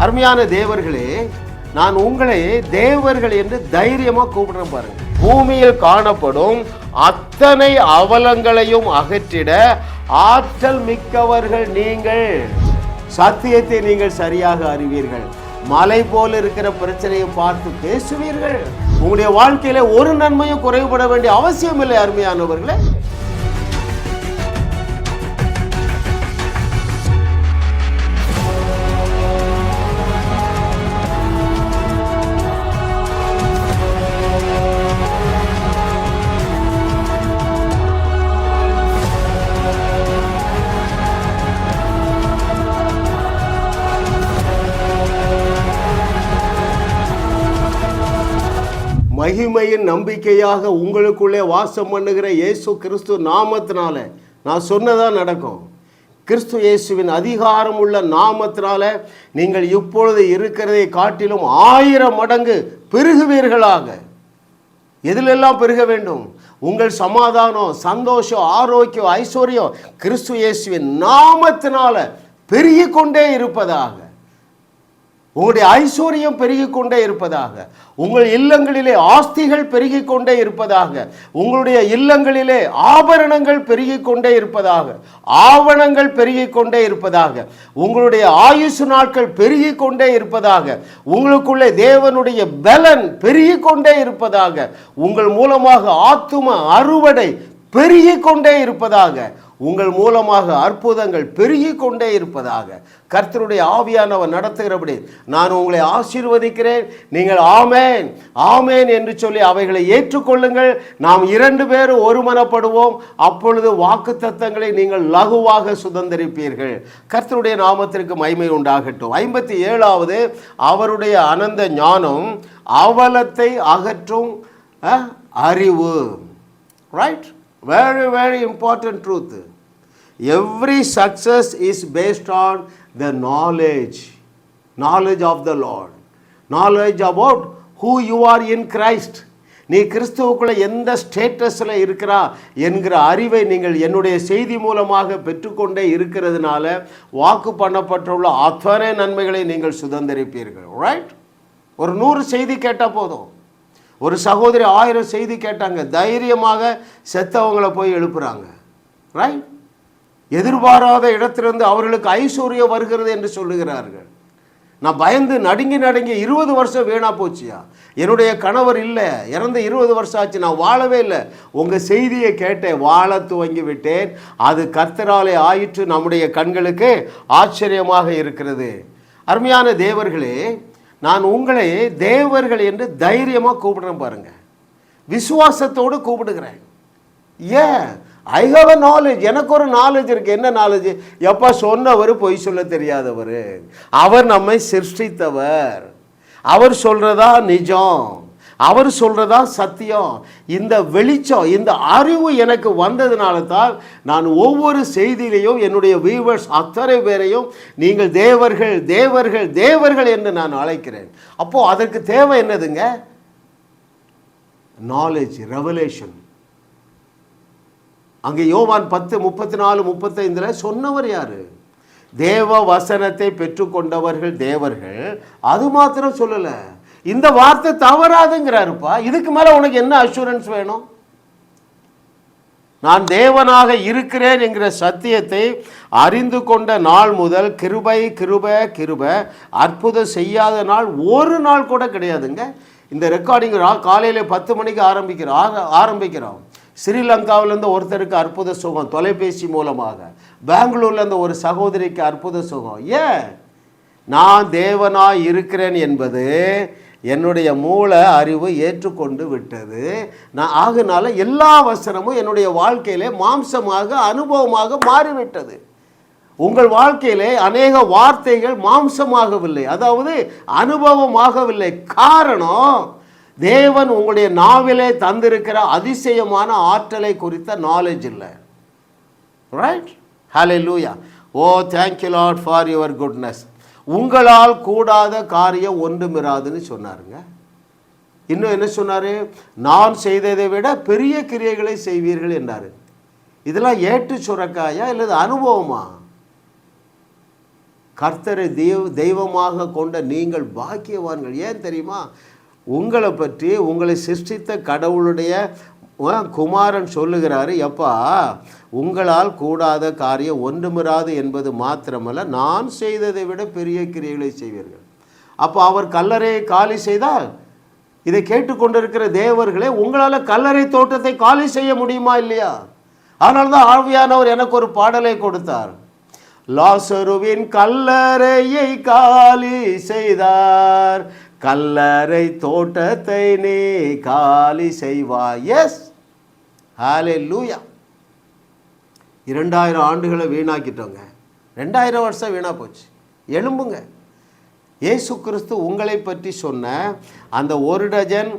அருமையான தேவர்களே, நான் உங்களை தேவர்கள் என்று தைரியமா கூப்பிடுறேன் பாருங்க. பூமியில் காணப்படும் அத்தனை அவலங்களையும் அகற்றிட ஆற்றல் மிக்கவர்கள் நீங்கள். சத்தியத்தை நீங்கள் சரியாக அறிவீர்கள். மலை போல இருக்கிற பிரச்சனையை பார்த்து பேசுவீர்கள். உங்களுடைய வாழ்க்கையில ஒரு நன்மையும் குறைவுபட வேண்டிய அவசியம் இல்லை. அருமையானவர்களே, மகிமையின் நம்பிக்கையாக உங்களுக்குள்ளே வாசம் பண்ணுகிற இயேசு கிறிஸ்து நாமத்தினால நான் சொன்னதா நடக்கும். கிறிஸ்து இயேசுவின் அதிகாரம் உள்ள நாமத்தினால நீங்கள் இப்பொழுது இருக்கிறதை காட்டிலும் 1000 மடங்கு பெருகுவீர்களாக. எதிலெல்லாம் பெருக வேண்டும்? உங்கள் சமாதானம், சந்தோஷம், ஆரோக்கியம், ஐஸ்வர்யம் கிறிஸ்து இயேசுவின் நாமத்தினால பெருகிக் கொண்டே இருப்பதாக. உங்களுடைய ஐஸ்வர்யம் பெருகிக் கொண்டே இருப்பதாக. உங்கள் இல்லங்களிலே ஆஸ்திகள் பெருகிக் கொண்டே இருப்பதாக. உங்களுடைய இல்லங்களிலே ஆபரணங்கள் பெருகிக் கொண்டே இருப்பதாக. ஆவணங்கள் பெருகிக் கொண்டே இருப்பதாக. உங்களுடைய ஆயுசு நாட்கள் பெருகிக் கொண்டே இருப்பதாக. உங்களுக்குள்ளே தேவனுடைய பலன் பெருகிக் கொண்டே இருப்பதாக. உங்கள் மூலமாக ஆத்தும அறுவடை பெருகிக் கொண்டே இருப்பதாக. உங்கள் மூலமாக அற்புதங்கள் பெருகிக் கொண்டே இருப்பதாக. கர்த்தருடைய ஆவியானவர் நடத்துகிறபடி நான் உங்களை ஆசீர்வதிக்கிறேன். நீங்கள் ஆமேன் ஆமேன் என்று சொல்லி அவைகளை ஏற்றுக்கொள்ளுங்கள். நாம் 2 பேரும் ஒருமனப்படுவோம். அப்பொழுது வாக்குத்தத்தங்களை நீங்கள் லகுவாக சுதந்திரிப்பீர்கள். கர்த்தருடைய நாமத்திற்கு மகிமை உண்டாகட்டும். 57வது அவருடைய அனந்த ஞானம் அவலத்தை அகற்றும் அறிவு. Right? Very, very important truth. Every success is based on the knowledge of the Lord. Knowledge about who you are in Christ. நீ கிறிஸ்துவுக்குள்ள எந்த ஸ்டேட்டஸில் இருக்கிறா என்கிற அறிவை நீங்கள் என்னுடைய செய்தி மூலமாக பெற்றுக்கொண்டே இருக்கிறதுனால வாக்கு பண்ணப்பட்டுள்ள அத்தனை நன்மைகளை நீங்கள் சுதந்திரிப்பீர்கள். ரைட்? ஒரு 100 செய்தி கேட்டால் போதும். ஒரு சகோதரி 1000 செய்தி கேட்டாங்க. தைரியமாக செத்தவங்களை போய் எழுப்புறாங்க. ரைட்? எதிர்பாராத இடத்திலிருந்து அவர்களுக்கு ஐஸ்வர்யம் வருகிறது என்று சொல்லுகிறார்கள். நான் பயந்து நடுங்கி 20 வருஷம் வீணா போச்சியா, என்னுடைய கணவர் இல்லை, இறந்து 20 வருஷம் ஆச்சு, நான் வாழவே இல்லை. உங்கள் செய்தியை கேட்டேன், வாழ துவங்கி விட்டேன். அது கர்த்தராலே ஆயிற்று. நம்முடைய கண்களுக்கு ஆச்சரியமாக இருக்கிறது. அருமையான தேவர்களே, நான் உங்களை தேவர்கள் என்று தைரியமாக கூப்பிடுறேன் பாருங்க. விசுவாசத்தோடு கூப்பிடுகிறேன். ஏன்? I have a knowledge. எனக்கு ஒரு நாலேஜ் இருக்குது. என்ன நாலேஜ்? எப்போ சொன்னவர் பொய் சொல்ல தெரியாதவர். அவர் நம்மை சிருஷ்டித்தவர். அவர் சொல்கிறதா நிஜம், அவர் சொல்கிறதா சத்தியம். இந்த வெளிச்சம், இந்த அறிவு எனக்கு வந்ததுனால தான் நான் ஒவ்வொரு செய்தியிலையும் என்னுடைய வியூவர்ஸ் அத்தனை பேரையும் நீங்கள் தேவர்கள் தேவர்கள் தேவர்கள் என்று நான் அழைக்கிறேன். அப்போது அதற்கு தேவை என்னதுங்க? Knowledge, revelation. அங்கே யோவான் 10:34-35 சொன்னவர் யாரு? தேவ வசனத்தை பெற்றுக்கொண்டவர்கள் தேவர்கள். அது மாத்திரம் சொல்லலை, இந்த வார்த்தை தவறாதுங்கிறாருப்பா. இதுக்கு மேலே உனக்கு என்ன அஷூரன்ஸ் வேணும்? நான் தேவனாக இருக்கிறேன் என்கிற சத்தியத்தை அறிந்து கொண்ட நாள் முதல் கிருபை கிருபை கிருபை, அற்புதம் செய்யாத நாள் ஒரு நாள் கூட கிடையாதுங்க. இந்த ரெக்கார்டிங் காலையில் 10 மணிக்கு ஆரம்பிக்கிறோம். ஸ்ரீலங்காவிலேருந்து ஒருத்தருக்கு அற்புத சுகம் தொலைபேசி மூலமாக, பெங்களூர்லேருந்து ஒரு சகோதரிக்கு அற்புத சுகம். ஏன்? நான் தேவனாய் இருக்கிறேன் என்பது என்னுடைய மூல அறிவு ஏற்றுக்கொண்டு விட்டது. நான் ஆகினால எல்லா வசனமும் என்னுடைய வாழ்க்கையிலே மாம்சமாக அனுபவமாக மாறிவிட்டது. உங்கள் வாழ்க்கையிலே அநேக வார்த்தைகள் மாம்சமாகவில்லை, அதாவது அனுபவமாகவில்லை. காரணம், தேவன் உங்களுடைய நாவிலே தந்திருக்கிற அதிசயமான ஆற்றலை குறித்த நாலேஜ் இல்லை. Right? Hallelujah. Oh thank you lord for your goodness. உங்களால் கூடாத காரியம் ஒன்றுமிராதுன்னு சொன்னாருங்க. இன்னும் என்ன சொன்னார்? நான் செய்ததை விட பெரிய கிரியைகளை செய்வீர்கள் என்றார். இதெல்லாம் ஏட்டு சுரக்காயா இல்லது அனுபவமா? கர்த்தரை தெய்வமாக கொண்ட நீங்கள் பாக்கியவான்கள். ஏன் தெரியுமா? உங்களை பற்றி உங்களை சிருஷ்டித்த கடவுளுடைய குமாரன் சொல்லுகிறாரு, எப்பா உங்களால் கூடாத காரியம் ஒன்றுமிராது என்பது மாத்திரமல்ல, நான் செய்ததை விட பெரிய கிரியைகளை செய்வீர்கள். அப்போ அவர் கல்லறையை காலி செய்தால், இதை கேட்டுக்கொண்டிருக்கிற தேவர்களே, உங்களால் கல்லறை தோட்டத்தை காலி செய்ய முடியுமா இல்லையா? அதனால்தான் ஆவியானவர் எனக்கு ஒரு பாடலை கொடுத்தார். லாசருவின் கல்லறையை காலி செய்தார், கல்லறை தோட்டத்தை நீ காலி செய்வாய். எஸ், ஹல்லேலூயா. 2000 ஆண்டுகளை வீணாக்கிட்டோங்க. 2000 வருஷம் வீணா போச்சு. எழும்புங்க. இயேசு கிறிஸ்து உங்களை பற்றி சொன்ன அந்த 1 டஜன்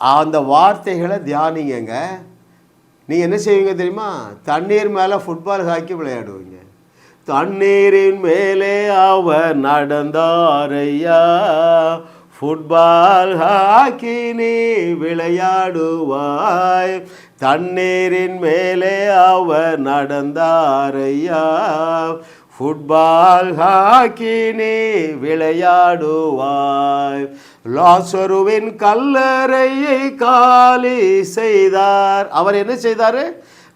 அந்த வார்த்தைகளை தியானிங்க. நீங்கள் என்ன செய்வீங்க தெரியுமா? தண்ணீர் மேலே ஃபுட்பால் ஹாக்கி விளையாடுவீங்க. தண்ணீரின் மேலே அவர் நடந்தாரையா, ஃபுட்பால் ஹாக்கி நீ விளையாடுவாய். தண்ணீரின் மேலே அவர் நடந்தாரையா, ஃபுட்பால் ஹாக்கி நீ விளையாடுவாய். லாசருவின் கல்லறையை காலி செய்தார். அவர் என்ன செய்தார்?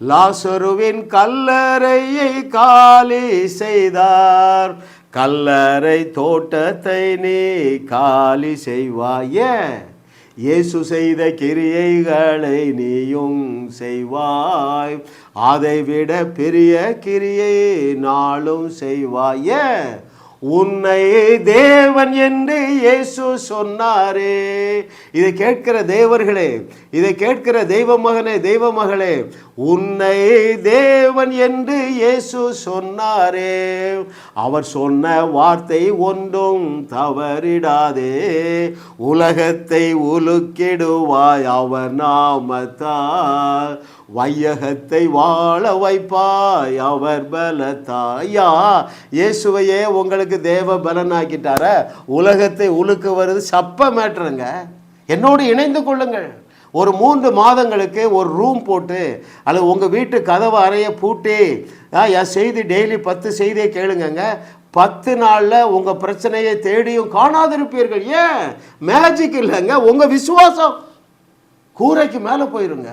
லாசருவின் கல்லறையை காலி செய்தார், கல்லறை தோட்டத்தை நீ காலி செய்வாயே. இயேசு செய்த கிரியைகளை நீயும் செய்வாய், அதைவிட பெரிய கிரியை நாளும் செய்வாயே. உன்னை தேவன் என்று இயேசு சொன்னாரே. இதை கேட்கிற தேவர்களே, இதை கேட்கிற தெய்வ மகனே, தெய்வ மகளே, உன்னை தேவன் என்று இயேசு சொன்னாரே. அவர் சொன்ன வார்த்தை ஒன்றும் தவறிடாதே, உலகத்தை உலுக்கிடுவாய் அவர் நாமத்தால், வையகத்தை வாழ வைப்பாய் அவர் பலத்தாயா. இயேசுவையே உங்களுக்கு தேவ பலனாக்கிட்டார. உலகத்தை உலுக்கு வருது சப்ப மேட்டருங்க. என்னோடு இணைந்து கொள்ளுங்கள். ஒரு 3 மாதங்களுக்கு ஒரு ரூம் போட்டு, அல்லது உங்கள் வீட்டு கதவை அறைய பூட்டி என் செய்தி டெய்லி 10 செய்தியை கேளுங்க. 10 நாளில் உங்கள் பிரச்சனையை தேடியும் காணாதிருப்பீர்கள். ஏன்? மேஜிக் இல்லைங்க, உங்கள் விசுவாசம் கூரைக்கு மேலே போயிருங்க.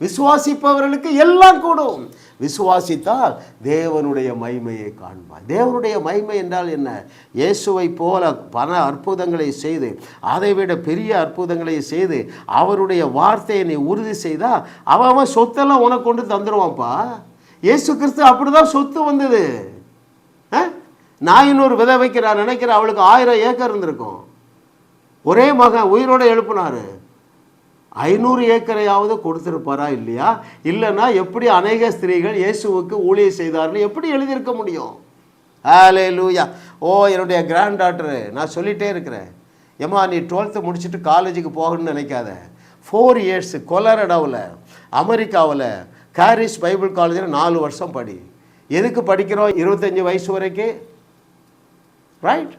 விசுவாசிப்பவர்களுக்கு எல்லாம் கூடும். விசுவாசித்தால் தேவனுடைய மகிமையை காண்பார். தேவனுடைய மகிமை என்றால் என்ன? இயேசுவை போல பல அற்புதங்களை செய்து, அதைவிட பெரிய அற்புதங்களை செய்து, அவருடைய வார்த்தையை நீ உறுதி செய்தால் அவன் சொத்தெல்லாம் உனக்கு கொண்டு தந்துடுவான்ப்பா. இயேசு கிறிஸ்து அப்படிதான் சொத்து வந்தது. நான் இன்னொரு விதவைக்கு நான் நினைக்கிறேன், அவளுக்கு 1000 ஏக்கர் இருந்திருக்கும். ஒரே மகன் உயிரோடு எழுப்பினார். 500 ஏக்கரையாவது கொடுத்துருப்பாரா இல்லையா? இல்லைன்னா எப்படி அநேக ஸ்திரீகள் இயேசுவுக்கு ஊழியம் செய்தார்கள் எப்படி எழுதியிருக்க முடியும்? ஹல்லேலூயா. ஓ, என்னுடைய கிராண்ட் டாட்டரு, நான் சொல்லிகிட்டே இருக்கிறேன், ஏம்மா நீ 12th முடிச்சுட்டு காலேஜுக்கு போகணும்னு நினைக்காத. 4 இயர்ஸ் கொலரடாவில் அமெரிக்காவில் கேரிஸ் பைபிள் காலேஜில் 4 வருஷம் படி. எதுக்கு படிக்கிறோம்? 25 வயசு வரைக்கும், ரைட்?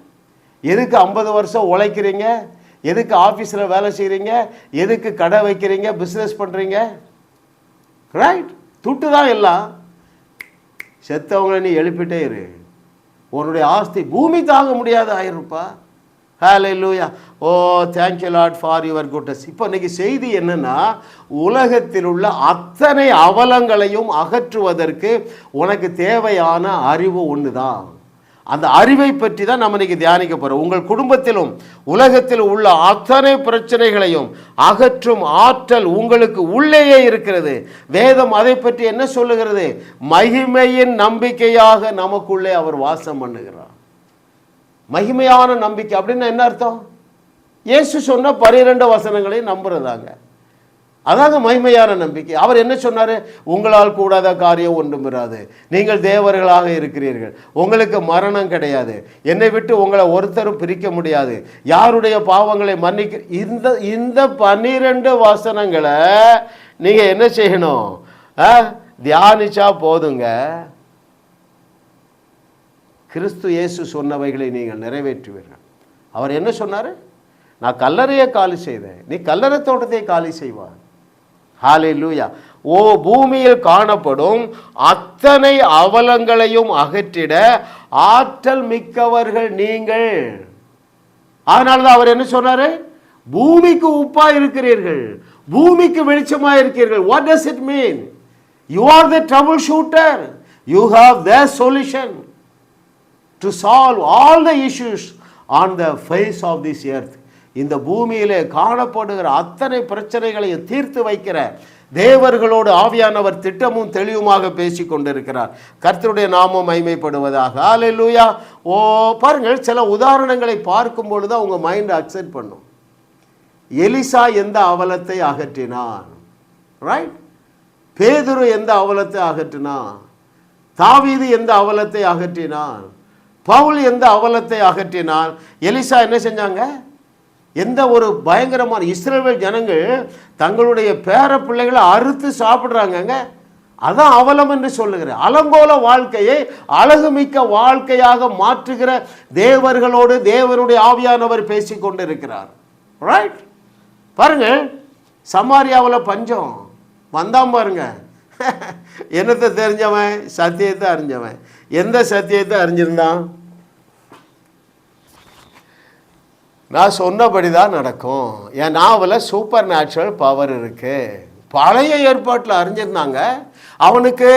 எதுக்கு 50 வருஷம் உழைக்கிறீங்க? எதுக்கு ஆஃபீஸில் வேலை செய்கிறீங்க? எதுக்கு கடை வைக்கிறீங்க, பிஸ்னஸ் பண்ணுறீங்க? ரைட்? துட்டு தான் எல்லாம். செத்தவங்களை நீ எழுப்பிட்டே இரு, உன்னுடைய ஆஸ்தி பூமி தாங்க முடியாத ஆயிருப்பா. Hallelujah. Oh, thank you lord for your goodness. இப்போ இன்னைக்கு செய்தி என்னன்னா, உலகத்தில் உள்ள அத்தனை அவலங்களையும் அகற்றுவதற்கு உனக்கு தேவையான அறிவு ஒன்று தான். அந்த அறிவை பற்றி தான் நம்ம இன்னைக்கு தியானிக்க போகிறோம். உங்கள் குடும்பத்திலும் உலகத்தில் உள்ள அத்தனை பிரச்சனைகளையும் அகற்றும் ஆற்றல் உங்களுக்கு உள்ளேயே இருக்கிறது. வேதம் அதை பற்றி என்ன சொல்லுகிறது? மகிமையின் நம்பிக்கையாக நமக்குள்ளே அவர் வாசம் பண்ணுகிறார். மகிமையான நம்பிக்கை அப்படின்னா என்ன அர்த்தம்? இயேசு சொன்ன 12 வசனங்களையும் நம்புறதாங்க. அதாங்க மகிமையான நம்பிக்கை. அவர் என்ன சொன்னார்? உங்களால் கூடாத காரியம் ஒன்றும் இராது, நீங்கள் தேவர்களாக இருக்கிறீர்கள், உங்களுக்கு மரணம் கிடையாது, என்னை விட்டு உங்களை ஒருத்தரும் பிரிக்க முடியாது, யாருடைய பாவங்களை மன்னிக்க. இந்த 12 வசனங்களை நீங்கள் என்ன செய்யணும்? தியானிச்சா போதுங்க. கிறிஸ்து இயேசு சொன்னவைகளை நீங்கள் நிறைவேற்றுவீர்கள். அவர் என்ன சொன்னார்? நான் கல்லறையை காலி செய்தேன், நீ கல்லறை தோட்டத்தை காலி செய்வார். ஹல்லேலூயா. ஓ பூமியில் காணப்படும் அத்தனை அவலங்களையும் அகற்றிட ஆற்றல் மிக்கவர்கள் நீங்கள். அதனாலதான் அவர் என்ன சொன்னாரு? பூமிக்கு உப்பா இருக்கிறீர்கள், பூமிக்கு வெளிச்சமா இருக்கிறீர்கள். What does it mean? You are the troubleshooter. You have the solution to solve all the issues on the face of this earth. இந்த பூமியிலே காணப்படுகிற அத்தனை பிரச்சனைகளையும் தீர்த்து வைக்கிற தேவர்களோடு ஆவியானவர் திட்டமும் தெளிவுமாக பேசி கொண்டிருக்கிறார். கர்த்தருடைய நாமம் மகிமைப்படுவதாக. ஹல்லேலூயா. ஓ பாருங்கள், சில உதாரணங்களை பார்க்கும் பொழுது உங்க மைண்ட் அக்செப்ட் பண்ணும். எலிசா எந்த அவலத்தை அகற்றினான்? ரைட். பேதுரு எந்த அவலத்தை அகற்றினான்? தாவீது எந்த அவலத்தை அகற்றினான்? பவுல் எந்த அவலத்தை அகற்றினான்? எலிசா என்ன செஞ்சாங்க? எந்த ஒரு பயங்கரமான இஸ்ரவேல் ஜனங்கள் தங்களுடைய பேர பிள்ளைகளை அறுத்து சாப்பிட்றாங்க. அதான் அவலம் என்று சொல்லுகிறேன். அலங்கோல வாழ்க்கையை அழகுமிக்க வாழ்க்கையாக மாற்றுகிற தேவர்களோடு தேவனுடைய ஆவியானவர் பேசி கொண்டிருக்கிறார். ரைட். பாருங்க, சமாரியாவில் பஞ்சம் வந்தான் பாருங்க. என்னத்தை தெரிஞ்சவன்? சத்தியத்தை அறிஞ்சவன். எந்த சத்தியத்தை அறிஞ்சிருந்தான்? நான் சொன்னபடி தான் நடக்கும். என் நாவலில் சூப்பர் நேச்சுரல் பவர் இருக்கு. பழைய ஏற்பாட்டில் அறிஞ்சிருந்தாங்க. அவனுக்கு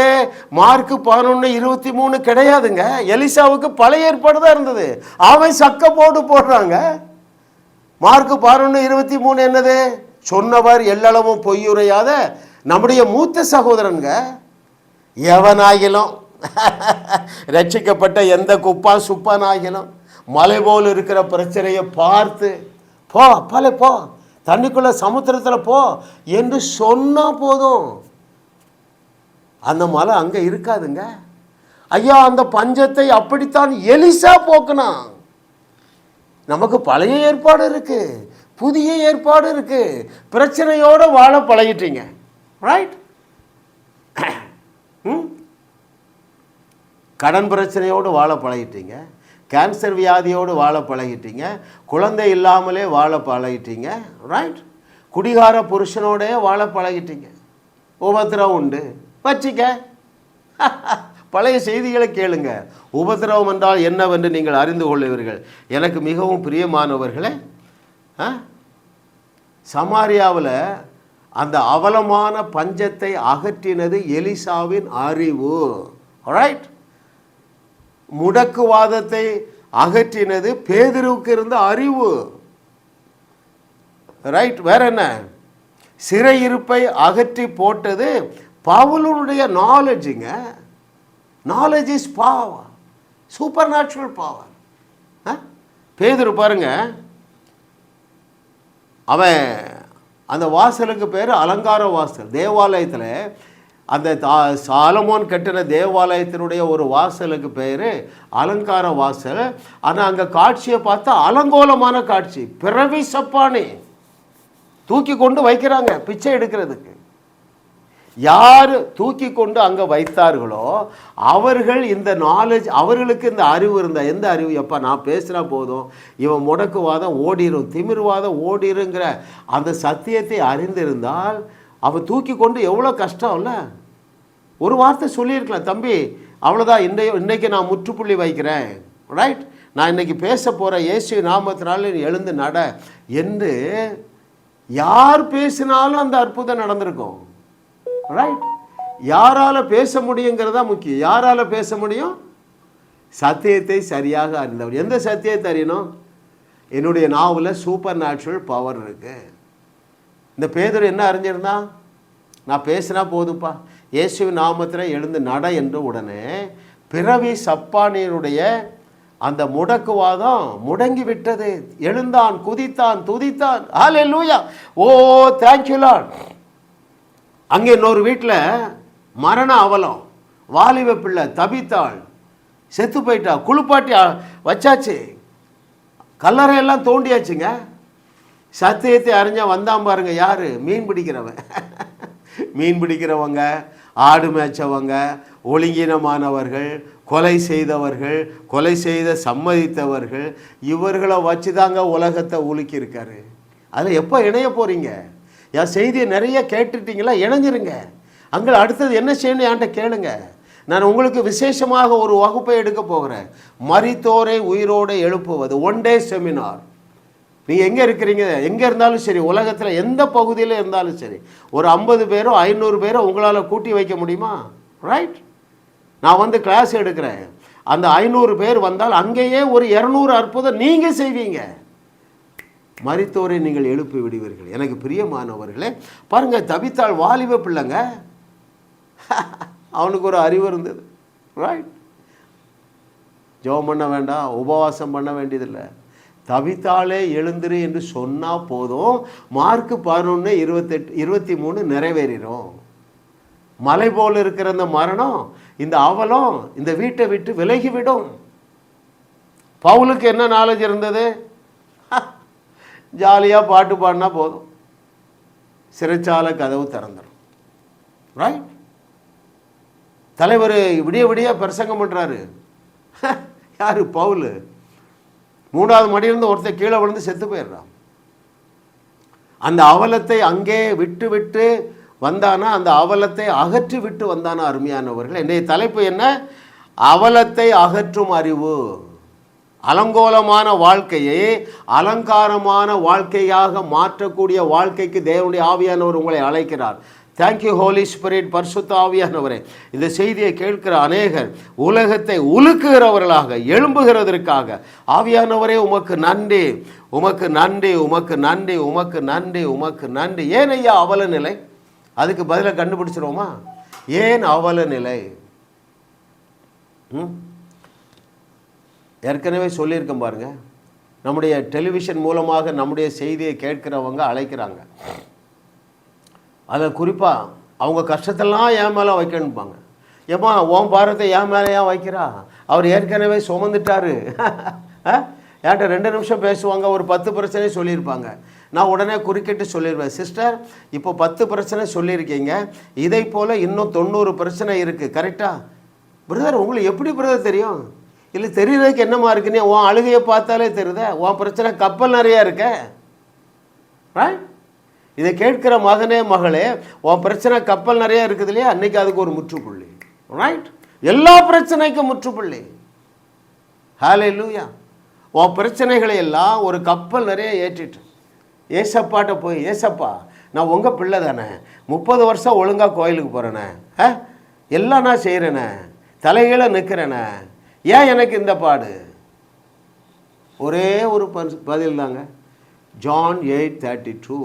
மார்க்கு 11:23 கிடையாதுங்க. எலிசாவுக்கு பழைய ஏற்பாடு தான் இருந்தது. அவன் சக்க போடுறாங்க. மார்க்கு 11:23 என்னது? சொன்னவர் எல்லளவும் பொய்யுரையாத நம்முடைய மூத்த சகோதரனுங்க. எவனாகிலும் ரட்சிக்கப்பட்ட எந்த குப்பா சுப்பானாகிலும் மலை போல் இருக்கிற பிரச்சனையை பார்த்து போ அப்பாலே போ, தண்ணிக்குள்ள சமுத்திரத்தில் போ என்று சொன்னா போதும். அந்த மலை அங்கே இருக்காதுங்க. ஐயா, அந்த பஞ்சத்தை அப்படித்தான் எலிசா போக்குனான். நமக்கு பழைய ஏற்பாடு இருக்கு, புதிய ஏற்பாடு இருக்கு. பிரச்சனையோட வாழ பழகிட்டீங்க. ரைட். கடன் பிரச்சனையோடு வாழ பழகிட்டீங்க, கேன்சர் வியாதியோடு வாழ பழகிட்டீங்க, குழந்தை இல்லாமலே வாழ பழகிட்டீங்க. ரைட். குடிகார புருஷனோடே வாழ பழகிட்டீங்க. உபத்திரவம் உண்டு வச்சிக்க. பழைய செய்திகளை கேளுங்க. உபத்திரவம் என்றால் என்னவென்று நீங்கள் அறிந்து கொள்ளுவீர்கள். எனக்கு மிகவும் பிரியமானவர்களே, சமாரியாவில் அந்த அவலமான பஞ்சத்தை அகற்றினது எலிசாவின் அறிவு. ரைட். முடக்குவாதத்தை அகற்றினது பேதுருவுக்கு இருந்த அறிவு. ரைட். வேற என்ன? சிறையிருப்பை அகற்றி போட்டது பவுலுடைய நாலேஜுங்க. Knowledge is power, supernatural power. பேதுரு பாருங்க, அவன் அந்த வாசலுக்கு பேர் அலங்கார வாசல். தேவாலயத்தில் அந்த சாலமோன் கட்டின தேவாலயத்தினுடைய ஒரு வாசலுக்கு பேர் அலங்கார வாசல். ஆனால் அங்கே காட்சியை பார்த்தா அலங்கோலமான காட்சி. பிறவி சப்பானி தூக்கி கொண்டு வைக்கிறாங்க பிச்சை எடுக்கிறதுக்கு. யார் தூக்கி கொண்டு அங்கே வைத்தார்களோ அவர்கள் இந்த நாலேஜ், அவர்களுக்கு இந்த அறிவு இருந்தால், எந்த அறிவு? எப்போ நான் பேசினா போதும், இவன் முடக்குவாதம் ஓடிரும், திமிர்வாதம் ஓடிருங்கிற அந்த சத்தியத்தை அறிந்திருந்தால் அவன் தூக்கி கொண்டு எவ்வளோ கஷ்டம் இல்லை. ஒரு வார்த்தை சொல்லியிருக்கலாம், தம்பி அவ்வளோதான், இன்னைக்கு நான் முற்றுப்புள்ளி வைக்கிறேன். ரைட். நான் இன்னைக்கு பேச போகிறேன், இயேசு நாமத்தினால எழுந்து நட என்று யார் பேசினாலும் அந்த அற்புதம் நடந்திருக்கும். ரைட். யாரால பேச முடியுங்கிறதா முக்கியம். யாரால பேச முடியும்? சத்தியத்தை சரியாக அறிந்தவர். எந்த சத்தியத்தை அறியணும்? என்னுடைய நாவில் சூப்பர் நேச்சுரல் பவர் இருக்கு. இந்த பேதுரு என்ன அறிஞ்சிருந்தா? நான் பேசினா போதுப்பா, இயேசுவின் நாமத்தில் எழுந்து நட என்ற உடனே பிறவி சப்பானியனுடைய அந்த முடக்குவாதம் முடங்கி விட்டது. எழுந்தான், குதித்தான், துதித்தான். ஹல்லேலூயா. Oh thank you Lord. அங்கே இன்னொரு வீட்டில் மரண அவலம், வாலிப பிள்ளை தபித்தாள், செத்து போயிட்டா. குளிப்பாட்டி வச்சாச்சு, கல்லறையெல்லாம் தோண்டியாச்சுங்க. சத்தியத்தை அறிஞ்ச வந்தான் பாருங்க. யாரு? மீன் பிடிக்கிறவன். மீன் பிடிக்கிறவங்க, ஆடு மேய்ச்சவங்க, ஒழுங்கீனமானவர்கள், கொலை செய்தவர்கள், கொலை செய்த சம்மதித்தவர்கள், இவர்களை வச்சு தாங்க உலகத்தை உலுக்கியிருக்காரு. அதில் எப்போ இணைய போகிறீங்க? என் செய்தியை நிறைய கேட்டுட்டீங்களா? இணைஞ்சிருங்க. அங்கே அடுத்தது என்ன செய்யணும் என்கிட்ட கேளுங்க. நான் உங்களுக்கு விசேஷமாக ஒரு வகுப்பை எடுக்க போகிறேன். மரித்தோரை உயிரோடு எழுப்புவது, 1 day செமினார். நீங்கள் எங்கே இருக்கிறீங்க, எங்கே இருந்தாலும் சரி, உலகத்தில் எந்த பகுதியில் இருந்தாலும் சரி, ஒரு 50 பேரோ 500 பேரோ உங்களால் கூட்டி வைக்க முடியுமா? ரைட். நான் வந்து கிளாஸ் எடுக்கிறேன். அந்த 500 பேர் வந்தால் அங்கேயே ஒரு 200 அற்புதம் நீங்கள் செய்வீங்க. மரித்தோரை நீங்கள் எழுப்பி விடுவீர்கள். எனக்கு பிரியமானவர்களே, பாருங்கள், தபித்தாள் வாலிப பிள்ளைங்க, அவனுக்கு ஒரு அறிவு இருந்தது. ரைட். ஜெபம் பண்ண வேண்டாம், உபவாசம் பண்ண வேண்டியதில்லை. தபித்தாளே எழுந்துரு என்று சொன்னால் போதும், மார்க் 11:23 நிறைவேறிடும். மலை போல் இருக்கிற அந்த மரணம், இந்த அவலம் இந்த வீட்டை விட்டு விலகிவிடும். பவுலுக்கு என்ன நாலேஜ் இருந்தது? ஜாலியாக பாட்டு பாடினா போதும், சிறைச்சாலை கதவு திறந்துடும். ரைட். தலைவர் விடிய விடிய பிரசங்கம் பண்ணுறாரு. யார்? பவுல். 3வது மடியிலிருந்து ஒருத்தர் கீழே விழுந்து செத்து போயிடுறான். அந்த அவலத்தை அங்கே விட்டு விட்டு வந்தானா, அந்த அவலத்தை அகற்றி விட்டு வந்தானா? அருமையானவர்கள், என்னுடைய தலைப்பு என்ன? அவலத்தை அகற்றும் அறிவு. அலங்கோலமான வாழ்க்கையை அலங்காரமான வாழ்க்கையாக மாற்றக்கூடிய வாழ்க்கைக்கு தேவனுடைய ஆவியானவர் உங்களை அழைக்கிறார். Thank you holy spirit. பரிசுத்த ஆவியானவரே, இந்த செய்தியை கேட்கிற அநேகர் உலகத்தை உலுக்குகிறவர்களாக எழும்புகிறதற்காக ஆவியானவரே உமக்கு நன்றி, உமக்கு நன்றி, உமக்கு நன்றி, உமக்கு நன்றி, உமக்கு நன்றி. ஏன் ஐயா அவல நிலை? அதுக்கு பதிலாக கண்டுபிடிச்சிருவோமா? ஏன் அவல நிலை? ஏற்கனவே சொல்லியிருக்கேன் பாருங்க, நம்முடைய டெலிவிஷன் மூலமாக நம்முடைய செய்தியை கேட்கிறவங்க அழைக்கிறாங்க. அதை குறிப்பாக அவங்க கஷ்டத்தெல்லாம் என் மேலே வைக்கணும்பாங்க. ஏம்மா உன் பாரத்தை என் மேலே ஏன் வைக்கிறா? அவர் ஏற்கனவே சுமந்துட்டாரு. என்கிட்ட 2 நிமிஷம் பேசுவாங்க, ஒரு 10 பிரச்சனை சொல்லியிருப்பாங்க. நான் உடனே குறுக்கிட்டு சொல்லிடுவேன், சிஸ்டர் இப்போ 10 பிரச்சனை சொல்லியிருக்கீங்க, இதை போல் இன்னும் 90 பிரச்சனை இருக்குது, கரெக்டாக? பிரதர் உங்களுக்கு எப்படி பிரதர் தெரியும்? இல்லை தெரியறதுக்கு என்னமா இருக்குன்னு உன் அழுகையை பார்த்தாலே தெரியுதே, உன் பிரச்சனை கப்பல் நிறையா இருக்க. ரைட். இதை கேட்கிற மகனே மகளே, உன் பிரச்சனை கப்பல் நிறையா இருக்குது இல்லையா? அன்னைக்கு அதுக்கு ஒரு முற்றுப்புள்ளி. ரைட். எல்லா பிரச்சனைக்கும் முற்றுப்புள்ளி. ஹல்லேலூயா. உன் பிரச்சனைகளை எல்லாம் ஒரு கப்பல் நிறைய ஏற்றிட்டு ஏசப்பாட்ட போய், ஏசப்பா நான் உங்கள் பிள்ளை தானே, 30 வருஷம் ஒழுங்காக கோயிலுக்கு போகிறேனே, எல்லாம் நான் செய்கிறேனே, தலைகீழ நிற்கிறேனே, ஏன் எனக்கு இந்த பாடு? ஒரே ஒரு பதில் தாங்க. John 8:32.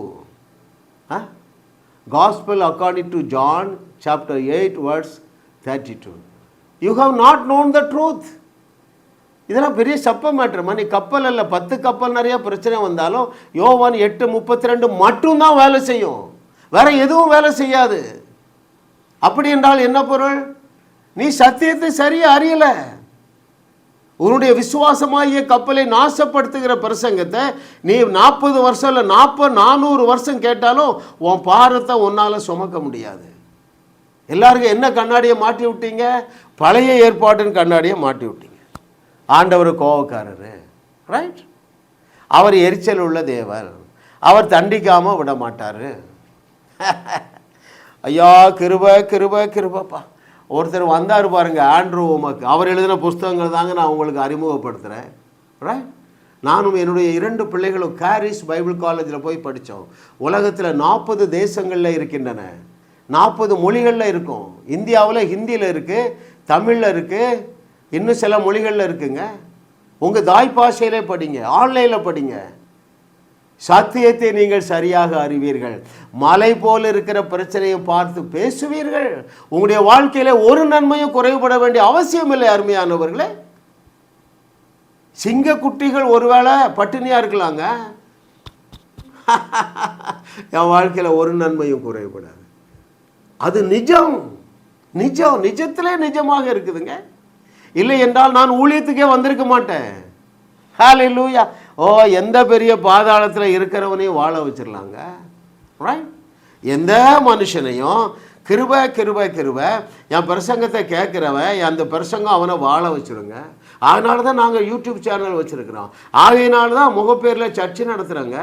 Gospel according to John chapter 8 verse 32. You have not known the truth. இதெல்லாம் பெரிய சப்ப மேட்டர். நீ கப்பல் அல்ல, 10 கப்பல் நிறைய பிரச்சனை வந்தாலும் யோவான் 8:32 மட்டும்தான் வேலை செய்யும், வேற எதுவும் வேலை செய்யாது. அப்படி என்றால் என்ன பொருள்? நீ சத்தியத்தை சரியா அறியல. உன்னுடைய விசுவாசமாகிய கப்பலை நாசப்படுத்துகிற பிரசங்கத்தை நீ 40 வருஷம் இல்லை 400 வருஷம் கேட்டாலும் உன் பாரத்தை உன்னால் சுமக்க முடியாது. எல்லாருக்கும் என்ன கண்ணாடியை மாட்டி விட்டீங்க? பழைய ஏற்பாட்டின் கண்ணாடியை மாட்டி விட்டீங்க. ஆண்டவர் கோபக்காரரு. ரைட். அவர் எரிச்சல் உள்ள தேவர், அவர் தண்டிக்காமல் விட மாட்டார். ஐயா கிருபை கிருபை கிருபப்பா. ஒருத்தர் வந்தார் பாருங்க, ஆண்ட்ரூ உமக்கு. அவர் எழுதின புஸ்தகங்கள் தாங்க நான் உங்களுக்கு அறிமுகப்படுத்துகிறேன். ரைட். நானும் என்னுடைய 2 பிள்ளைகளும் கேரிஸ் பைபிள் காலேஜில் போய் படித்தோம். உலகத்தில் 40 தேசங்களில் இருக்கின்றன, 40 மொழிகளில் இருக்கும். இந்தியாவில் ஹிந்தியில் இருக்குது, தமிழில் இருக்குது, இன்னும் சில மொழிகளில் இருக்குங்க. உங்கள் தாய் பாஷையிலே படிங்க, ஆன்லைனில் படிங்க. சத்தியத்தை நீங்கள் சரியாக அறிவீர்கள். மலை போல் இருக்கிற பிரச்சனையை பார்த்து பேசுவீர்கள். உங்களுடைய வாழ்க்கையில ஒரு நன்மையும் குறைபட வேண்டிய அவசியம் இல்லை. அருமையானவர்களே, சிங்க குட்டிகள் ஒருவேளை பட்டினியா இருக்கலாங்க, என் வாழ்க்கையில ஒரு நன்மையும் குறைபடாது. அது நிஜம், நிஜம், நிஜத்திலே நிஜமாக இருக்குதுங்க. இல்லை என்றால் நான் ஊழியத்துக்கே வந்திருக்க மாட்டேன். ஹல்லேலூயா. ஓ, எந்த பெரிய பாதாளத்தில் இருக்கிறவனையும் வாழ வச்சிடலாங்க. ரைட். எந்த மனுஷனையும் கிருபை கிருபை கிருபை, என் பிரசங்கத்தை கேட்குறவன் அந்த பிரசங்கம் அவனை வாழ வச்சுருங்க. அதனால தான் நாங்கள் யூடியூப் சேனல் வச்சுருக்கிறோம். ஆகையினால தான் முகப்பேரில் சர்ச்சை நடத்துகிறோங்க.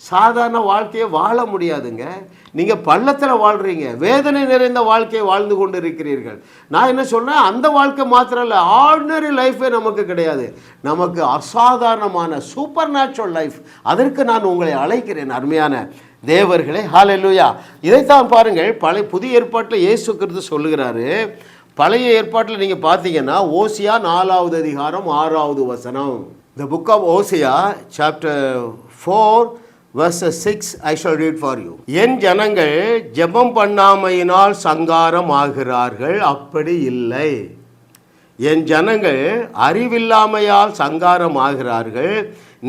சாதாரண வாழ்க்கையை வாழ முடியாதுங்க. நீங்கள் பள்ளத்தில் வாழ்கிறீங்க, வேதனை நிறைந்த வாழ்க்கையை வாழ்ந்து கொண்டு இருக்கிறீர்கள். நான் என்ன சொன்னேன், அந்த வாழ்க்கை மாத்திரம் இல்லை, ஆர்டினரி லைஃபே நமக்கு கிடையாது. நமக்கு அசாதாரணமான சூப்பர் நேச்சுரல் லைஃப். அதற்கு நான் உங்களை அழைக்கிறேன் அருமையான தேவர்களே. ஹல்லேலூயா. இதைத்தான் பாருங்கள், புதிய ஏற்பாட்டில் இயேசு கிறிஸ்து சொல்லுகிறாரு. பழைய ஏற்பாட்டில் நீங்கள் பார்த்தீங்கன்னா ஓசியா 4வது அதிகாரம் 6வது வசனம். The book of Hosea chapter 4 verse 6 I shall read for you. என் ஜனங்கள் ஜெபம் பண்ணாமையினால் சங்காரம் ஆகிறார்கள், அப்படி இல்லை. என் ஜனங்கள் அறிவில்லாமையால் சங்காரம் ஆகிறார்கள்,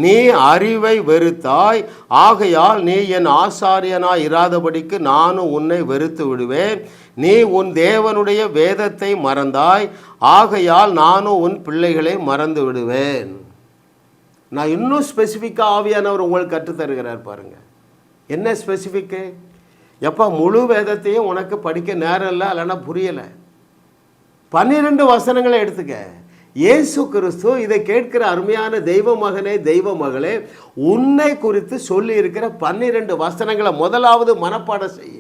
நீ அறிவை வெறுத்தாய், ஆகையால் நீ என் ஆசாரியனாய் இராதபடிக்கு நானும் உன்னை வெறுத்து விடுவேன். நீ உன் தேவனுடைய வேதத்தை மறந்தாய், ஆகையால் நானும் உன் பிள்ளைகளை மறந்து விடுவேன். நான் இன்னும் ஸ்பெசிஃபிக்காக ஆவியானவர் உங்களுக்கு கற்றுத்தருகிறார் பாருங்க. என்ன ஸ்பெசிஃபிக்கு? எப்போ முழு வேதத்தையும் உனக்கு படிக்க நேரம் இல்லை, இல்லைன்னா புரியலை. 12 வசனங்களை எடுத்துக்க. இயேசு கிறிஸ்து இதை கேட்கிற அருமையான தெய்வ மகனே, தெய்வ மகளே, உன்னை குறித்து சொல்லி இருக்கிற 12 வசனங்களை முதலாவது மனப்பாடம் செய்ய.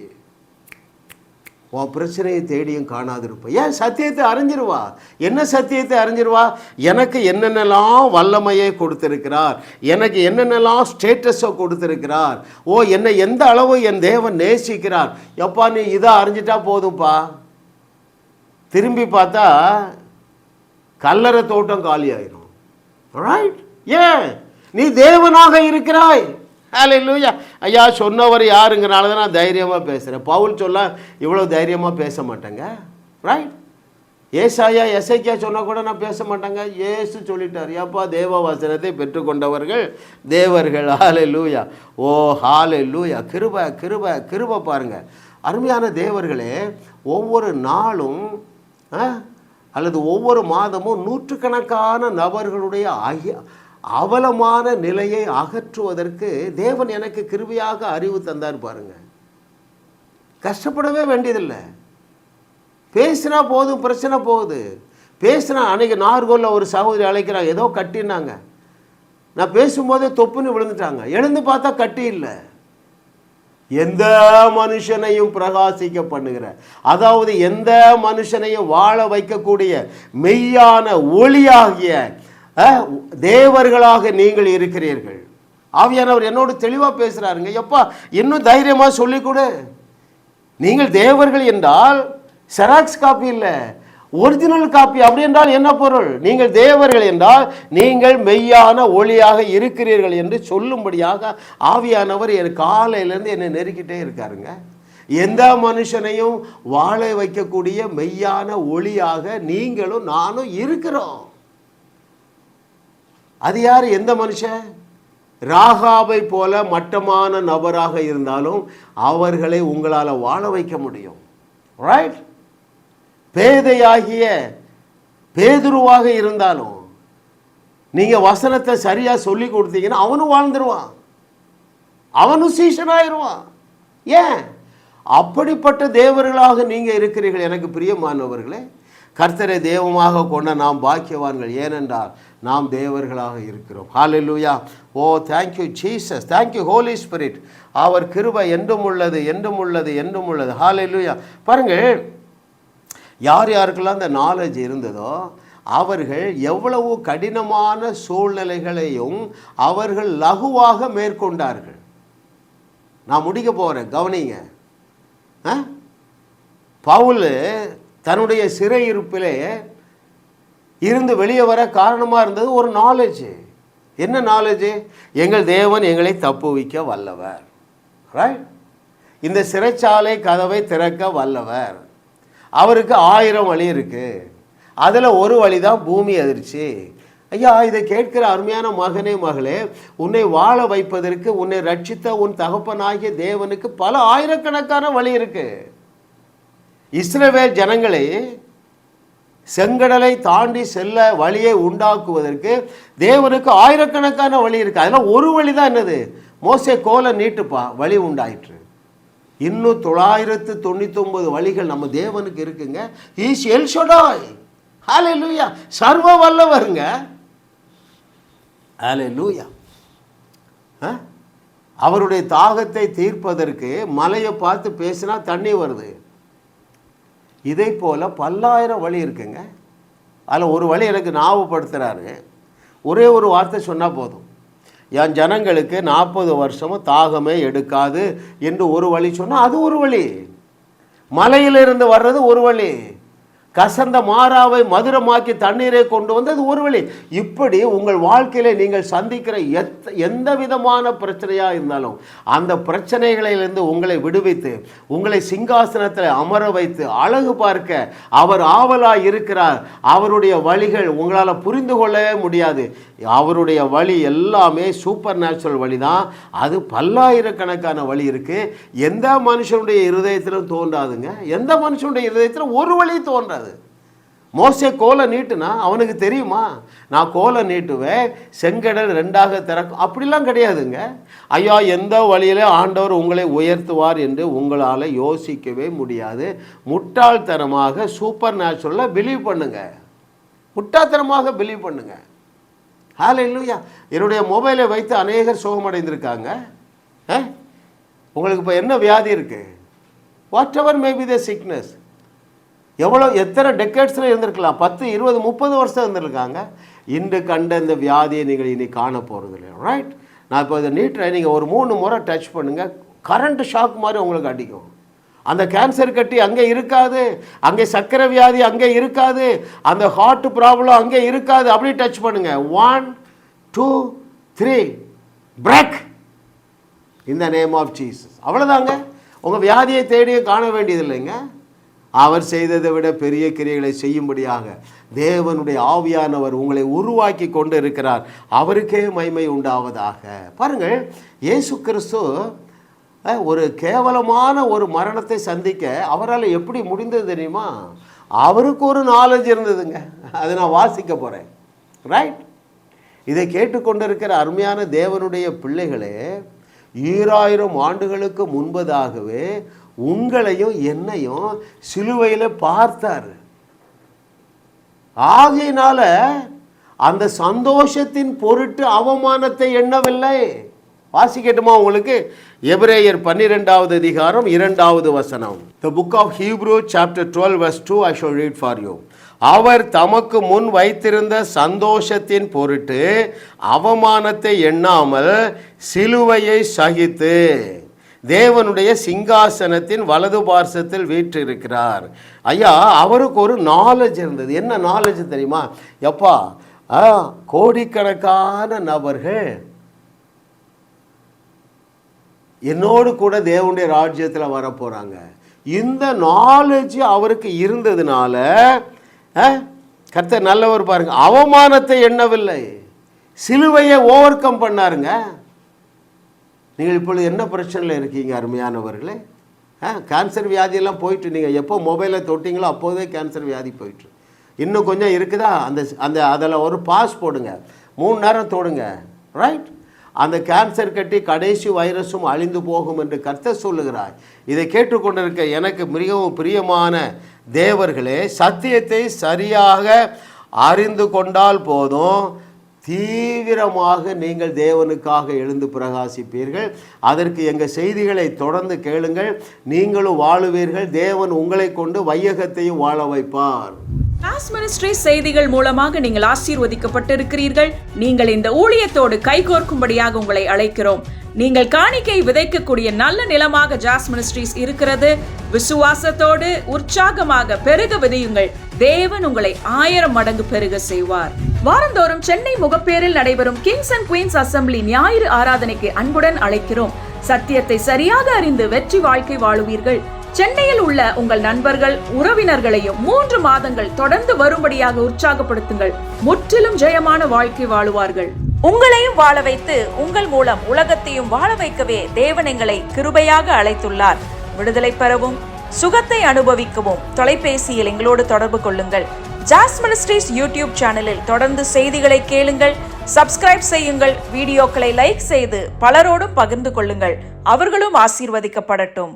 உன் பிரச்சனையை தேடியும் காணாதிருப்ப. ஏன்? சத்தியத்தை அறிஞ்சிருவா. என்ன சத்தியத்தை அறிஞ்சிருவா? எனக்கு என்னென்னலாம் வல்லமையை கொடுத்திருக்கிறார், எனக்கு என்னென்னலாம் ஸ்டேட்டஸை கொடுத்திருக்கிறார், என்னை எந்த அளவு என் தேவன் நேசிக்கிறார். எப்பா நீ இதை அறிஞ்சிட்டா போதும்ப்பா. திரும்பி பார்த்தா கல்லறை தோட்டம் காலியாயிரும். ரைட்? ஏன்? நீ தேவனாக இருக்கிறாய். ஹல்லேலூயா. ஐயா சொன்னவர் யாருங்கிறனால தான் நான் தைரியமாக பேசுகிறேன். பவுல் சொல்ல இவ்வளோ தைரியமாக பேச மாட்டேங்க. ரைட்? ஏசாயா எசேக்கியா சொன்னால் கூட நான் பேச மாட்டேங்க. ஏசு சொல்லிட்டார், ஏப்பா தேவ வசனத்தை பெற்றுக்கொண்டவர்கள் தேவர்கள். ஹல்லேலூயா. ஓ ஹல்லேலூயா. கிருபை கிருபை கிருபை. பாருங்கள் அருமையான தேவர்களே, ஒவ்வொரு நாளும் அல்லது ஒவ்வொரு மாதமும் நூற்றுக்கணக்கான நபர்களுடைய அவலமான நிலையை அகற்றுவதற்கு தேவன் எனக்கு கிருபையாக அறிவு தந்தார் பாருங்க. கஷ்டப்படவே வேண்டியதில்லை. பேசினா போதும், பிரச்சனை போகுது. பேசினா அன்னைக்கு நார்கோலில் ஒரு சகோதரி அழைக்கிறாங்க, ஏதோ கட்டினாங்க. நான் பேசும்போதே தொப்புன்னு விழுந்துட்டாங்க. எழுந்து பார்த்தா கட்டி இல்லை. எந்த மனுஷனையும் பிரகாசிக்க பண்ணுகிற, அதாவது எந்த மனுஷனையும் வாழ வைக்கக்கூடிய மெய்யான ஒளியாகிய தேவர்களாக நீங்கள் இருக்கிறீர்கள். ஆவியானவர் என்னோடு தெளிவாக பேசுகிறாருங்க. எப்பா இன்னும் தைரியமாக சொல்லிக் கொடு. நீங்கள் தேவர்கள் என்றால் செராக்ஸ் காப்பி இல்லை, ஒரிஜினல் காப்பி. அப்படி என்றால் என்ன பொருள்? நீங்கள் தேவர்கள் என்றால் நீங்கள் மெய்யான ஒளியாக இருக்கிறீர்கள் என்று சொல்லும்படியாக ஆவியானவர் என் காலையிலேருந்து என்னை நெருக்கிட்டே இருக்காருங்க. எந்த மனுஷனையும் வாழ வைக்கக்கூடிய மெய்யான ஒளியாக நீங்களும் நானும் இருக்கிறோம். அது யார்? எந்த மனுஷன்? ராகாபை போல மட்டமான நபராக இருந்தாலும் அவர்களை உங்களால் வாழ வைக்க முடியும். ரைட்? பேதையாகிய பேதுருவாக இருந்தாலும் நீங்கள் வசனத்தை சரியாக சொல்லி கொடுத்தீங்கன்னா அவனும் வாழ்ந்துருவான், அவனும் சீஷனாயிருவான். ஏன்? அப்படிப்பட்ட தேவர்களாக நீங்கள் இருக்கிறீர்கள். எனக்கு பிரியமானவர்களே, கர்த்தரை தெய்வமாக கொண்ட நாம் பாக்கியவான்கள். ஏனென்றால் நாம் தேவர்களாக இருக்கிறோம். Hallelujah. Oh thank you Jesus, thank you holy spirit. அவர் கிருபை என்றும் உள்ளது, என்றும் உள்ளது, என்றும் உள்ளது. ஹல்லேலூயா. பாருங்கள், யார் யாருக்கெல்லாம் அந்த நாலேஜ் இருந்ததோ அவர்கள் எவ்வளவு கடினமான சூழ்நிலைகளையும் அவர்கள் லகுவாக மேற்கொண்டார்கள். நான் முடிக்க போகிறேன், கவனிங்க. பவுல் தன்னுடைய சிறையிருப்பிலே இருந்து வெளியே வர காரணமாக இருந்தது ஒரு நாலேஜ். என்ன நாலேஜ்? எங்கள் தேவன் எங்களை தப்புவிக்க வல்லவர். ரைட்? இந்த சிறைச்சாலை கதவை திறக்க வல்லவர். அவருக்கு 1000 வழி இருக்குது, அதில் ஒரு வழி தான் பூமி அதிர்ச்சி. ஐயா, இதை கேட்கிற அருமையான மகனே, மகளே, உன்னை வாழ வைப்பதற்கு, உன்னை ரட்சித்த உன் தகப்பனாகிய தேவனுக்கு பல ஆயிரக்கணக்கான வழி இருக்கு. இஸ்ரவேல் ஜனங்களை செங்கடலை தாண்டி செல்ல வழியை உண்டாக்குவதற்கு தேவனுக்கு ஆயிரக்கணக்கான வழி இருக்கு. அதெல்லாம் ஒரு வழி தான். என்னது? மோசே கோலை நீட்டுப்பா, வழி உண்டாயிற்று. இன்னும் 999 வழிகள் நம்ம தேவனுக்கு இருக்குங்க. Is El Shaddai. ஹல்லேலூயா. சர்வ வல்லவருங்க. ஹல்லேலூயா. அவருடைய தாகத்தை தீர்ப்பதற்கு மலையை பார்த்து பேசினா தண்ணி வருது. இதை போல் பல்லாயிரம் வழி இருக்குங்க. அதில் ஒரு வழி எனக்கு ஞாபகப்படுத்துகிறாரு. ஒரே ஒரு வார்த்தை சொன்னால் போதும், என் ஜனங்களுக்கு 40 வருஷமும் தாகமே எடுக்காது என்று ஒரு வழி சொன்னால் அது ஒரு வழி. மலையிலிருந்து வர்றது ஒரு வழி. கசந்த மாறாவை மதுரமாக்கி தண்ணீரை கொண்டு வந்தது ஒரு வழி. இப்படி உங்கள் வாழ்க்கையில நீங்கள் சந்திக்கிற எந்த விதமான பிரச்சனையாக இருந்தாலும் அந்த பிரச்சனைகளிலிருந்து உங்களை விடுவித்து உங்களை சிங்காசனத்தில் அமர வைத்து அழகு பார்க்க அவர் ஆவலாய் இருக்கிறார். அவருடைய வழிகள் உங்களால் புரிந்து கொள்ளவே முடியாது. அவருடைய வழி எல்லாமே சூப்பர் நேச்சுரல் வழி தான். அது பல்லாயிரக்கணக்கான வழி இருக்குது. எந்த மனுஷனுடைய இருதயத்திலும் தோன்றாதுங்க. எந்த மனுஷனுடைய இருதயத்திலும் ஒரு வழி தோன்றாது. மோசே கோலை நீட்டுனா அவனுக்கு தெரியுமா, நான் கோலை நீட்டுவேன் செங்கடல் 2ஆக திறக்கும்? அப்படிலாம் கிடையாதுங்க. ஐயா, எந்த வழியிலே ஆண்டவர் உங்களை உயர்த்துவார் என்று உங்களால் யோசிக்கவே முடியாது. முட்டாள்தனமாக சூப்பர் நேச்சுரலாக பிலீவ் பண்ணுங்க. முட்டாள்தனமாக பிலீவ் பண்ணுங்க. ஹல்லேலூயா. என்னுடைய மொபைலை வைத்து அநேகர் சோகமடைந்திருக்காங்க. உங்களுக்கு இப்போ என்ன வியாதி இருக்குது? What ever may be the sickness. எத்தனை டெக்கேட்ஸில் இருந்திருக்கலாம், 10, 20, 30 வருஷம் இருந்திருக்காங்க. இன்று கண்ட இந்த வியாதியை நீங்கள் இனி காண போகிறது இல்லை. ரைட். நான் இப்போ இதை நீட்டுறேன், நீங்கள் ஒரு 3 முறை டச் பண்ணுங்கள், கரண்ட் ஷாக் மாதிரி உங்களுக்கு அடிக்கும். அந்த கேன்சர் கட்டி அங்கே இருக்காது, அங்கே சர்க்கரை வியாதி அங்கே இருக்காது, அந்த ஹார்ட் ப்ராப்ளம் அங்கே இருக்காது. அப்படி டச் பண்ணுங்க. 1, 2, 3 break in the name of Jesus. அவ்வளோதாங்க. உங்கள் வியாதியை தேடியே காண வேண்டியதில்லைங்க. அவர் செய்ததை விட பெரிய கிரியைகளை செய்யும்படியாக தேவனுடைய ஆவியானவர் உங்களை உருவாக்கி கொண்டு இருக்கிறார். அவருக்கே மகிமை உண்டாவதாக. பாருங்கள், இயேசு கிறிஸ்து ஒரு கேவலமான ஒரு மரணத்தை சந்திக்க அவரால் எப்படி முடிந்தது தெரியுமா? அவருக்கு ஒரு நாலேஜ் இருந்ததுங்க. அதை நான் வாசிக்க போகிறேன். ரைட். இதை கேட்டுக்கொண்டிருக்கிற அருமையான தேவனுடைய பிள்ளைகளே, 2000 ஆண்டுகளுக்கு முன்பதாகவே உங்களையும் என்னையும் சிலுவையில் பார்த்தார். ஆகையினால அந்த சந்தோஷத்தின் பொருட்டு அவமானத்தை எண்ணவில்லை. வாசிக்கட்டுமா உங்களுக்கு? எபிரேயர் 12வது அதிகாரம் 2வது வசனம். The book of Hebrews chapter 12 verse 2 I shall read for you. அவர் தமக்கு முன் வைத்திருந்த சந்தோஷத்தின் பொருட்டு அவமானத்தை எண்ணாமல் சிலுவையை சகித்து தேவனுடைய சிங்காசனத்தின் வலது பார்சத்தில் வீற்றிருக்கிறார். ஐயா, அவருக்கு ஒரு நாலேஜ் இருந்தது. என்ன நாலேஜ் தெரியுமா? எப்பா, கோடிக்கணக்கான நபர்கள் என்னோடு கூட தேவனுடைய ராஜ்யத்தில் வரப்போகிறாங்க. இந்த நாலேஜ் அவருக்கு இருந்ததுனால கர்த்தர் நல்லவர். பாருங்க, அவமானத்தை எண்ணவில்லை, சிலுவையை ஓவர் கம் பண்ணாருங்க. நீங்கள் இப்பொழுது என்ன பிரச்சனையில் இருக்கீங்க அருமையானவர்களே? கேன்சர் வியாதியெல்லாம் போயிட்டு, நீங்கள் எப்போ மொபைலை தொட்டிங்களோ அப்போதே கேன்சர் வியாதி போயிட்டு. இன்னும் கொஞ்சம் இருக்குதா? அதில் ஒரு பாஸ் போடுங்க, 3 நேரம் தொடுங்க. ரைட். அந்த கேன்சர் கட்டி கடைசி வைரஸும் அழிந்து போகும் என்று கர்த்தர் சொல்லுகிறார். இதை கேட்டுக்கொண்டிருக்க எனக்கு மிகவும் பிரியமான தேவர்களே, சத்தியத்தை சரியாக அறிந்து கொண்டால் போதும், தீவிரமாக நீங்கள் தேவனுக்காக எழுந்து பிரகாசிப்பீர்கள். அதற்கு எங்கள் செய்திகளை தொடர்ந்து கேளுங்கள், நீங்களும் வாழுவீர்கள். தேவன் உங்களை கொண்டு வையகத்தையும் வாழ வைப்பார். ஜாஸ் மினிஸ்ட்ரிஸ் செய்திகள் மூலமாக நீங்கள் ஆசீர்வதிக்கப்பட்டிருக்கிறீர்கள். நீங்கள் இந்த ஊழியத்தோடு கைகோர்க்கும்படியாக உங்களை அழைக்கிறோம். நீங்கள் காணிக்கை விதைக்கக்கூடிய நல்ல நிலமாக ஜாஸ் மினிஸ்ட்ரிஸ் இருக்கிறது. விசுவாசத்தோடு உற்சாகமாக பெருக விதையுங்கள். தேவன் உங்களை 1000 மடங்கு பெருக செய்வார். வாரந்தோறும் சென்னை முகப்பேரில் நடைபெறும் கிங்ஸ் அண்ட் குயின்ஸ் அசம்பிளி ஞாயிறு ஆராதனைக்கு அன்புடன் அழைக்கிறோம். சத்தியத்தை சரியாக அறிந்து வெற்றி வாழ்க்கை வாழுவீர்கள். சென்னையில் உள்ள உங்கள் நண்பர்கள் உறவினர்களையும் 3 மாதங்கள் தொடர்ந்து வரும்படியாக உற்சாகப்படுத்துங்கள். முற்றிலும் ஜெயமான வாழ்க்கை வாழுவார்கள். உங்களையும் வாழ வைத்து உங்கள் மூலம் உலகத்தையும் வாழ வைக்கவே தேவன் எங்களை கிருபையாக அழைத்துள்ளார். விடுதலை பெறவும் சுகத்தை அனுபவிக்கவும் தொலைபேசியில் எங்களோடு தொடர்பு கொள்ளுங்கள். ஜாஸ் மினிஸ்ட்ரிஸ் யூடியூப் சேனலில் தொடர்ந்து செய்திகளை கேளுங்கள். சப்ஸ்கிரைப் செய்யுங்கள். வீடியோக்களை லைக் செய்து பலரோடும் பகிர்ந்து கொள்ளுங்கள். அவர்களும் ஆசீர்வதிக்கப்படட்டும்.